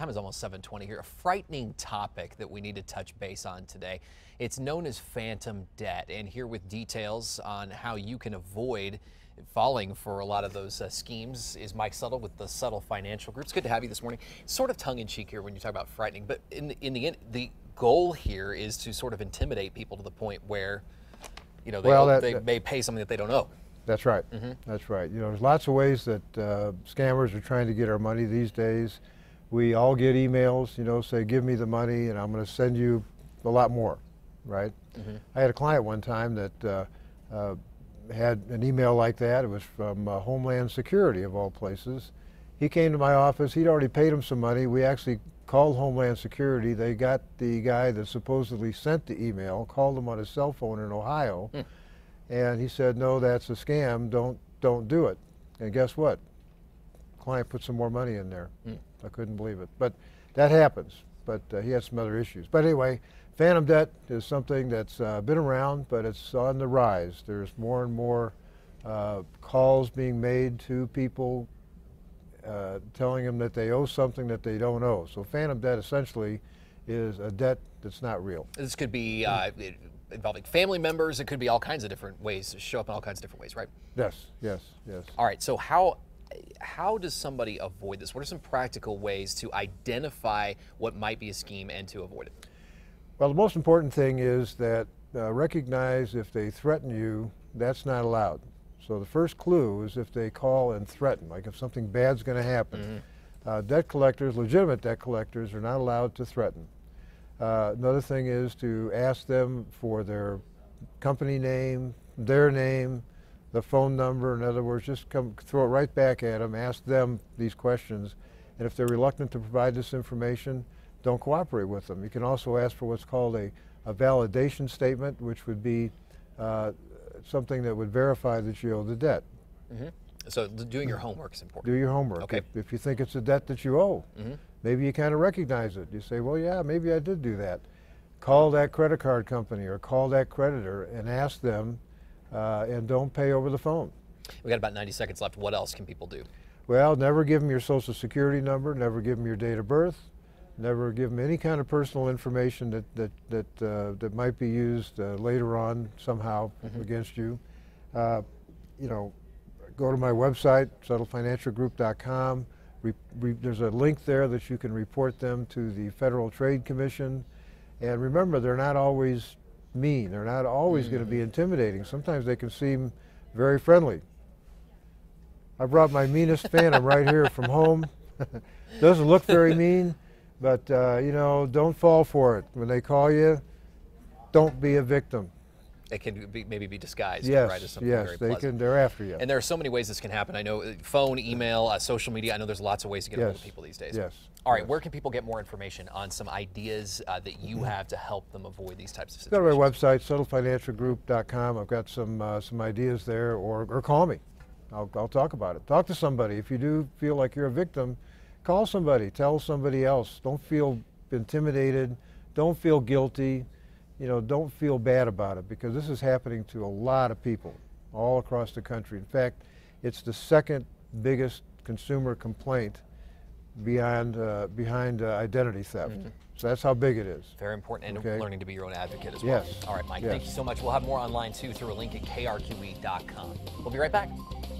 Time is almost 7:20 here. A frightening topic that we need to touch base on today. It's known as phantom debt, and here with details on how you can avoid falling for a lot of those schemes is Mike Suttle with the Suttle Financial Group. It's good to have you this morning. Sort of tongue-in-cheek here when you talk about frightening, but in the end, the goal here is to sort of intimidate people to the point where, you know, they may pay something that they don't owe. That's right. That's right. You know, there's lots of ways that scammers are trying to get our money these days. We all get emails, you know, say, give me the money and I'm going to send you a lot more, right? I had a client one time that had an email like that. It was from Homeland Security, of all places. He came to my office. He'd already paid him some money. We actually called Homeland Security. They got the guy that supposedly sent the email, called him on his cell phone in Ohio, and he said, no, that's a scam. Don't do it. And guess what? Client put some more money in there. I couldn't believe it. But that happens. But he had some other issues. But anyway, phantom debt is something that's been around, but it's on the rise. There's more and more calls being made to people telling them that they owe something that they don't owe. So phantom debt essentially is a debt that's not real. This could be involving family members. It could be all kinds of different ways, show up in all kinds of different ways, right? Yes, yes, yes. All right, so how does somebody avoid this? What are some practical ways to identify what might be a scheme and to avoid it? Well, the most important thing is that recognize if they threaten you, that's not allowed. So the first clue is if they call and threaten, like if something bad's going to happen. Debt collectors, legitimate debt collectors, are not allowed to threaten. Another thing is to ask them for their company name, their name, the phone number. In other words, just throw it right back at them, ask them these questions, and if they're reluctant to provide this information, don't cooperate with them. You can also ask for what's called a validation statement, which would be something that would verify that you owe the debt. So doing your homework is important. Do your homework. Okay. If you think it's a debt that you owe, maybe you kind of recognize it. You say, well, yeah, maybe I did do that. Call that credit card company or call that creditor and ask them, and don't pay over the phone. We got about 90 seconds left. What else can people do? Well, never give them your social security number, never give them your date of birth, never give them any kind of personal information that might be used later on somehow against you. You know, go to my website, SuttleFinancialGroup.com. There's a link there that you can report them to the Federal Trade Commission. And remember, they're not always mean. They're not always going to be intimidating. Sometimes they can seem very friendly. I brought my meanest phantom right here from home. Doesn't look very mean, but you know, don't fall for it. When they call you, don't be a victim. It can maybe be disguised, yes, right, as something very pleasant. They're after you. And there are so many ways this can happen. I know phone, email, social media. I know there's lots of ways to get a hold of people these days. Yes. All right, where can people get more information on some ideas that you have to help them avoid these types of situations? Go to my website, SuttleFinancialGroup.com. I've got some ideas there, or call me. I'll talk about it. Talk to somebody. If you do feel like you're a victim, call somebody. Tell somebody else. Don't feel intimidated. Don't feel guilty. You know, don't feel bad about it, because this is happening to a lot of people all across the country. In fact, it's the second biggest consumer complaint behind identity theft. So that's how big it is. Very important, and learning to be your own advocate as well. Yes. All right, Mike, thank you so much. We'll have more online, too, through a link at KRQE.com. We'll be right back.